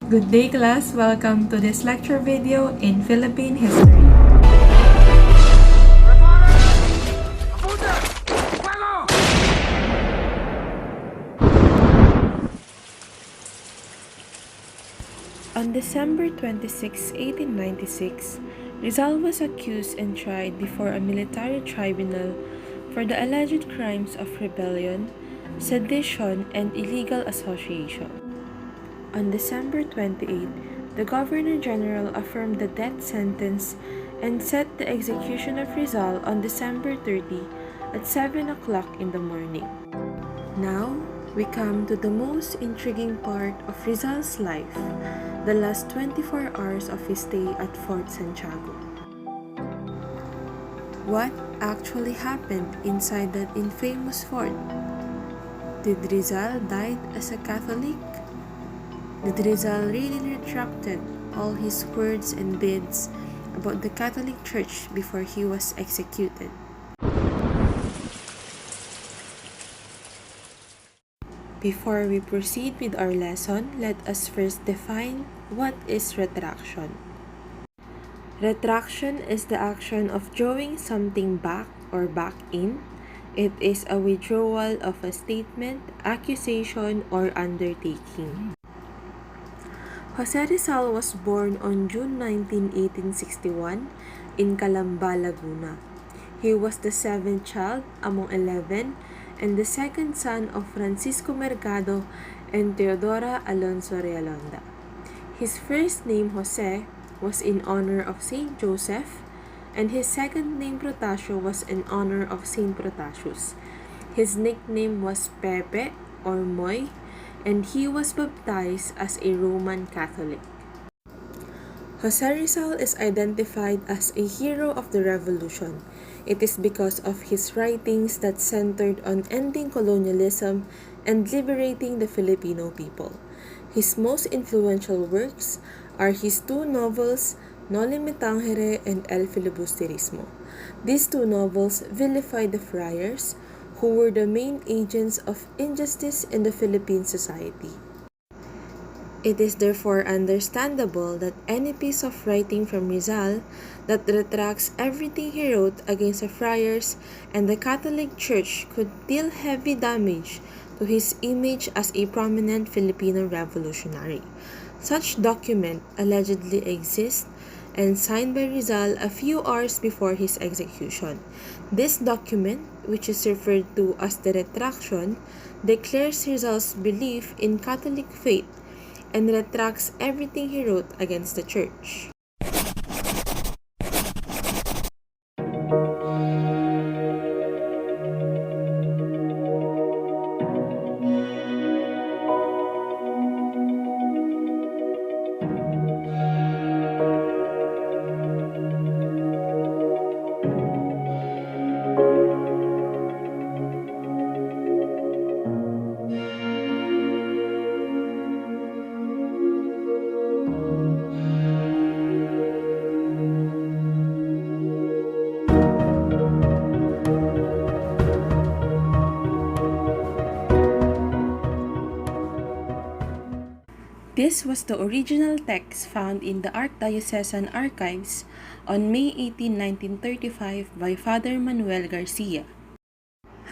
Good day class, welcome to this lecture video in Philippine history. On December 26, 1896, Rizal was accused and tried before a military tribunal for the alleged crimes of rebellion, sedition, and illegal association. On December 28, the Governor-General affirmed the death sentence and set the execution of Rizal on December 30 at 7 o'clock in the morning. Now, we come to the most intriguing part of Rizal's life, the last 24 hours of his stay at Fort Santiago. What actually happened inside that infamous fort? Did Rizal die as a Catholic? Did Rizal really retracted all his words and bids about the Catholic Church before he was executed? Before we proceed with our lesson, let us first define what is retraction. Retraction is the action of drawing something back or back in. It is a withdrawal of a statement, accusation, or undertaking. Jose Rizal was born on June 19, 1861 in Calamba, Laguna. He was the seventh child among 11 and the second son of Francisco Mercado and Teodora Alonso Realonda. His first name, Jose, was in honor of Saint Joseph, and his second name, Protasio, was in honor of Saint Protasius. His nickname was Pepe or Moy, and he was baptized as a Roman Catholic. Jose Rizal is identified as a hero of the revolution. It is because of his writings that centered on ending colonialism and liberating the Filipino people. His most influential works are his two novels, Noli Me Tangere and El Filibusterismo. These two novels vilify the friars, who were the main agents of injustice in the Philippine society. It is therefore understandable that any piece of writing from Rizal that retracts everything he wrote against the friars and the Catholic Church could deal heavy damage to his image as a prominent Filipino revolutionary. Such document allegedly exists and signed by Rizal a few hours before his execution. This document, which is referred to as the Retraction, declares Rizal's belief in Catholic faith and retracts everything he wrote against the Church. This was the original text found in the Archdiocesan Archives on May 18, 1935 by Father Manuel Garcia.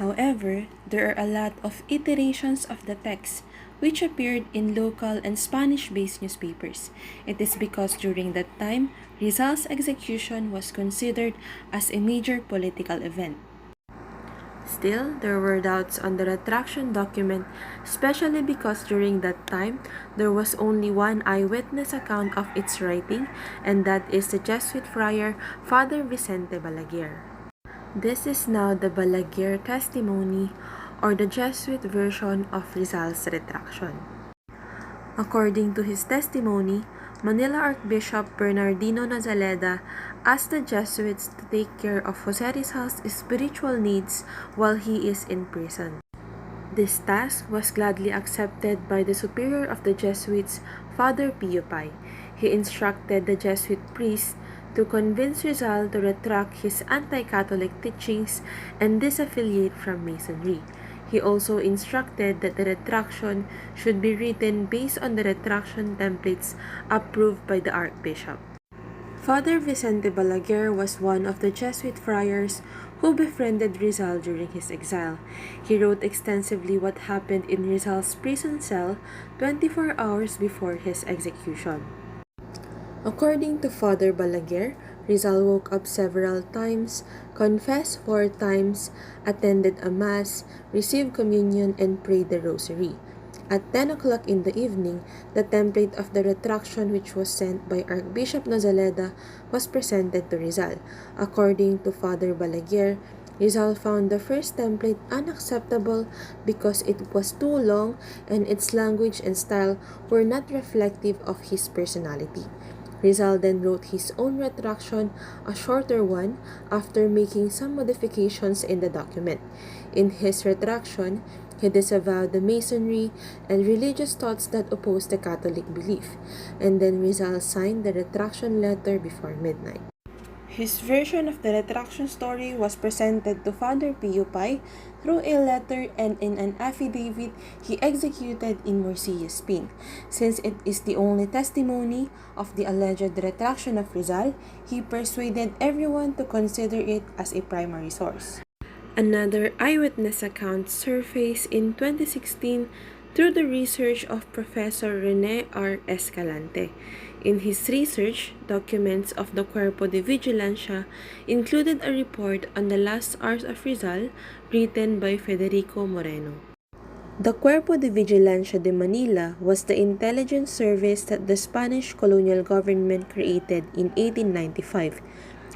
However, there are a lot of iterations of the text which appeared in local and Spanish-based newspapers. It is because during that time, Rizal's execution was considered as a major political event. Still, there were doubts on the retraction document, especially because during that time, there was only one eyewitness account of its writing, and that is the Jesuit friar Father Vicente Balaguer. This is now the Balaguer testimony, or the Jesuit version of Rizal's retraction. According to his testimony, Manila Archbishop Bernardino Nazaleda asked the Jesuits to take care of Jose Rizal's spiritual needs while he is in prison. This task was gladly accepted by the superior of the Jesuits, Father Pio Pai. He instructed the Jesuit priest to convince Rizal to retract his anti-Catholic teachings and disaffiliate from Masonry. He also instructed that the retraction should be written based on the retraction templates approved by the Archbishop. Father Vicente Balaguer was one of the Jesuit friars who befriended Rizal during his exile. He wrote extensively what happened in Rizal's prison cell 24 hours before his execution. According to Father Balaguer, Rizal woke up several times, confessed 4 times, attended a mass, received communion, and prayed the rosary. At 10 o'clock in the evening, the template of the retraction which was sent by Archbishop Nozaleda was presented to Rizal. According to Father Balaguer, Rizal found the first template unacceptable because it was too long and its language and style were not reflective of his personality. Rizal then wrote his own retraction, a shorter one, after making some modifications in the document. In his retraction, he disavowed the Masonry and religious thoughts that opposed the Catholic belief, and then Rizal signed the retraction letter before midnight. His version of the retraction story was presented to Father Pio Pai through a letter and in an affidavit he executed in Morcilla, Spain. Since it is the only testimony of the alleged retraction of Rizal, he persuaded everyone to consider it as a primary source. Another eyewitness account surfaced in 2016 through the research of Professor Rene R. Escalante. In his research, documents of the Cuerpo de Vigilancia included a report on the last hours of Rizal written by Federico Moreno. The Cuerpo de Vigilancia de Manila was the intelligence service that the Spanish colonial government created in 1895.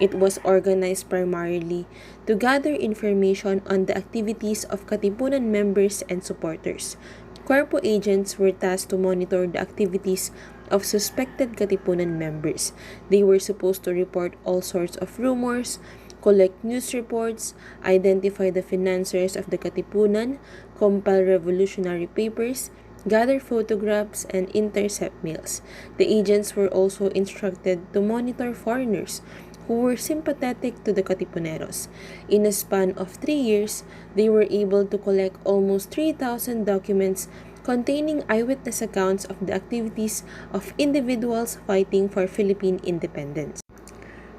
It was organized primarily to gather information on the activities of Katipunan members and supporters. Cuerpo agents were tasked to monitor the activities of suspected Katipunan members. They were supposed to report all sorts of rumors, collect news reports, identify the financiers of the Katipunan, compile revolutionary papers, gather photographs, and intercept mails. The agents were also instructed to monitor foreigners who were sympathetic to the Katipuneros. In a span of 3 years, they were able to collect almost 3,000 documents containing eyewitness accounts of the activities of individuals fighting for Philippine independence.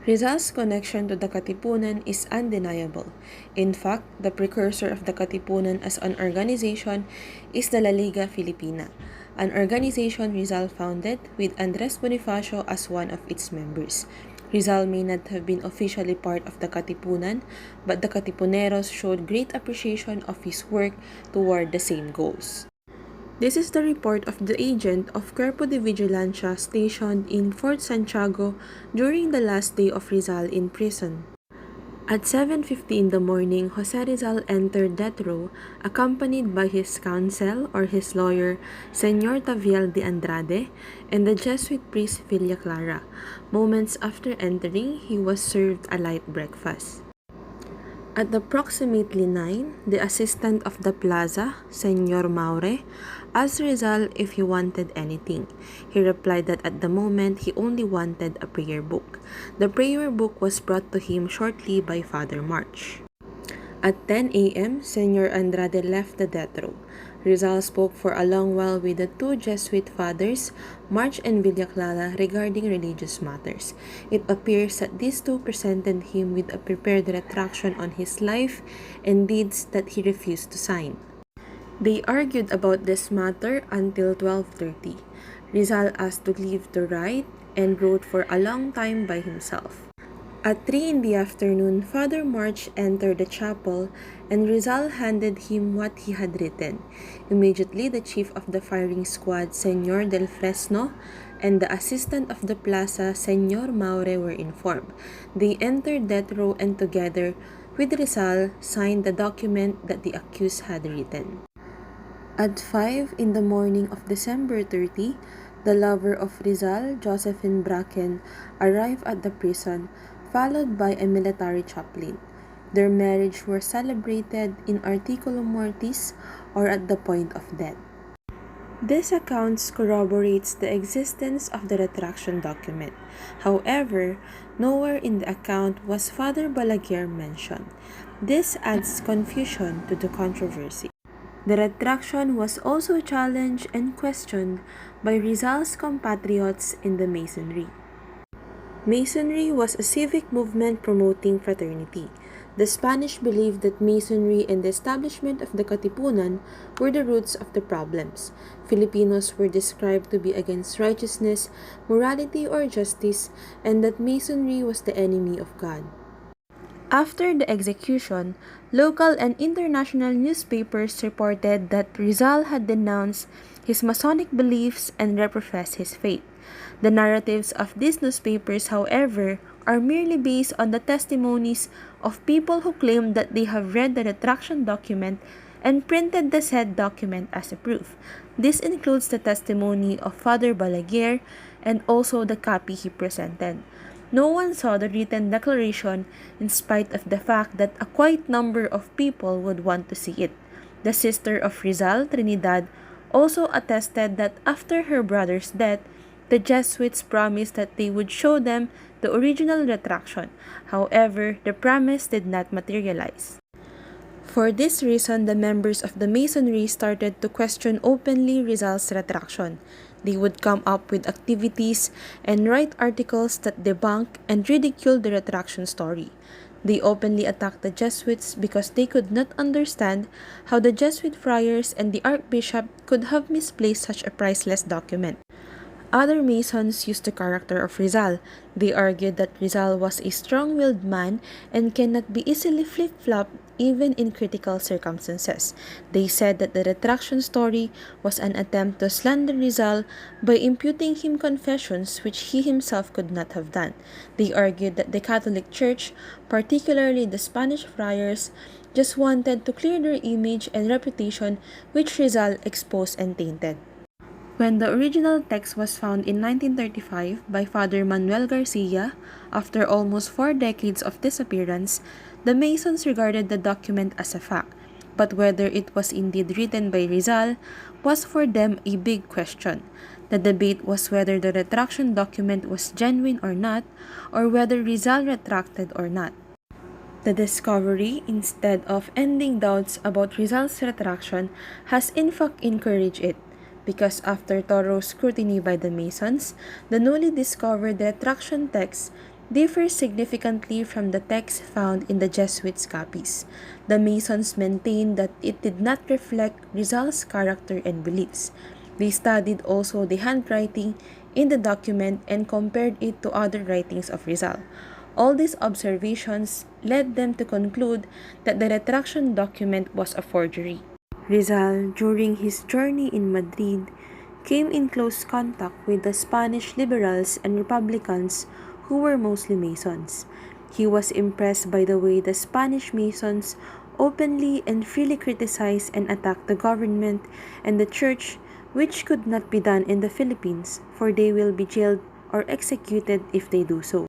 Rizal's connection to the Katipunan is undeniable. In fact, the precursor of the Katipunan as an organization is the La Liga Filipina, an organization Rizal founded with Andres Bonifacio as one of its members. Rizal may not have been officially part of the Katipunan, but the Katipuneros showed great appreciation of his work toward the same goals. This is the report of the agent of Cuerpo de Vigilancia stationed in Fort Santiago during the last day of Rizal in prison. At 7:50 in the morning, Jose Rizal entered death row, accompanied by his counsel or his lawyer, Señor Taviel de Andrade, and the Jesuit priest Villa Clara. Moments after entering, he was served a light breakfast. At approximately 9, the assistant of the plaza, Señor Maure, asked Rizal if he wanted anything. He replied that at the moment he only wanted a prayer book. The prayer book was brought to him shortly by Father March. At 10 a.m., Señor Andrade left the death row. Rizal spoke for a long while with the 2 Jesuit fathers, March and Villa Clara, regarding religious matters. It appears that these 2 presented him with a prepared retraction on his life and deeds that he refused to sign. They argued about this matter until 12:30. Rizal asked to leave to write and wrote for a long time by himself. At 3 in the afternoon, Father March entered the chapel and Rizal handed him what he had written. Immediately, the chief of the firing squad, Señor Del Fresno, and the assistant of the plaza, Señor Maure, were informed. They entered death row and together with Rizal signed the document that the accused had written. At 5 in the morning of December 30, the lover of Rizal, Josephine Bracken, arrived at the prison, followed by a military chaplain. Their marriage was celebrated in articulo mortis, or at the point of death. This account corroborates the existence of the retraction document. However, nowhere in the account was Father Balaguer mentioned. This adds confusion to the controversy. The retraction was also challenged and questioned by Rizal's compatriots in the Masonry. Masonry was a civic movement promoting fraternity. The Spanish believed that Masonry and the establishment of the Katipunan were the roots of the problems. Filipinos were described to be against righteousness, morality, or justice, and that Masonry was the enemy of God. After the execution, local and international newspapers reported that Rizal had denounced his Masonic beliefs and reprofessed his faith. The narratives of these newspapers, however, are merely based on the testimonies of people who claim that they have read the retraction document and printed the said document as a proof. This includes the testimony of Father Balaguer and also the copy he presented. No one saw the written declaration in spite of the fact that a quite number of people would want to see it. The sister of Rizal, Trinidad, also attested that after her brother's death, the Jesuits promised that they would show them the original retraction. However, the promise did not materialize. For this reason, the members of the Masonry started to question openly Rizal's retraction. They would come up with activities and write articles that debunk and ridicule the retraction story. They openly attacked the Jesuits because they could not understand how the Jesuit friars and the Archbishop could have misplaced such a priceless document. Other Masons used the character of Rizal. They argued that Rizal was a strong-willed man and cannot be easily flip-flopped even in critical circumstances. They said that the retraction story was an attempt to slander Rizal by imputing him confessions which he himself could not have done. They argued that the Catholic Church, particularly the Spanish friars, just wanted to clear their image and reputation, which Rizal exposed and tainted. When the original text was found in 1935 by Father Manuel Garcia, after almost 4 decades of disappearance, the Masons regarded the document as a fact, but whether it was indeed written by Rizal was for them a big question. The debate was whether the retraction document was genuine or not, or whether Rizal retracted or not. The discovery, instead of ending doubts about Rizal's retraction, has in fact encouraged it, because after thorough scrutiny by the Masons, the newly discovered retraction text differs significantly from the text found in the Jesuits' copies. The Masons maintained that it did not reflect Rizal's character and beliefs. They studied also the handwriting in the document and compared it to other writings of Rizal. All these observations led them to conclude that the retraction document was a forgery. Rizal, during his journey in Madrid, came in close contact with the Spanish liberals and Republicans who were mostly Masons. He was impressed by the way the Spanish Masons openly and freely criticized and attacked the government and the church, which could not be done in the Philippines, for they will be jailed or executed if they do so.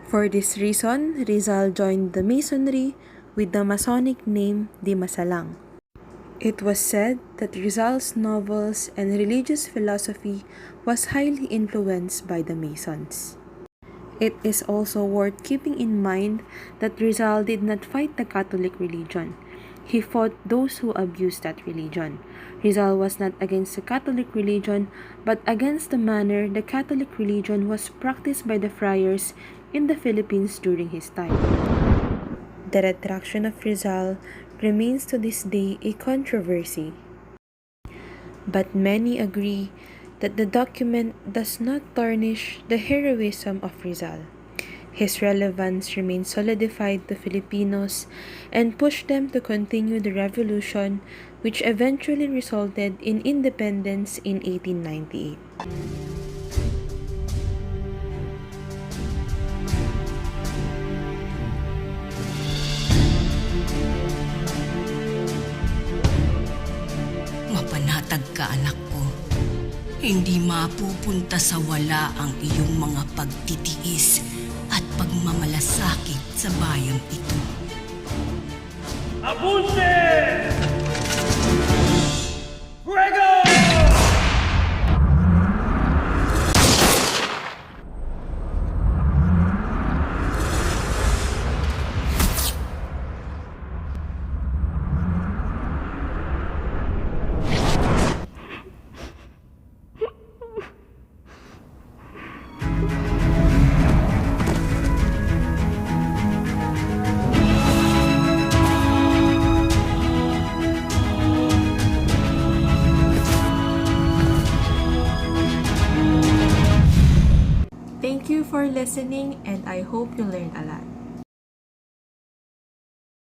For this reason, Rizal joined the Masonry with the Masonic name Di Masalang. It was said that Rizal's novels and religious philosophy was highly influenced by the Masons. It is also worth keeping in mind that Rizal did not fight the Catholic religion. He fought those who abused that religion. Rizal was not against the Catholic religion, but against the manner the Catholic religion was practiced by the friars in the Philippines during his time. The retraction of Rizal remains to this day a controversy, but many agree that the document does not tarnish the heroism of Rizal. His relevance remains solidified to Filipinos and pushed them to continue the revolution, which eventually resulted in independence in 1898. Mapanatag ka, anak ko. Hindi mapupunta sa wala ang iyong mga pagtitiis at pagmamalasakit sa bayang ito. ¡Apunte! ¡Fuego! Thank you for listening and I hope you learned a lot.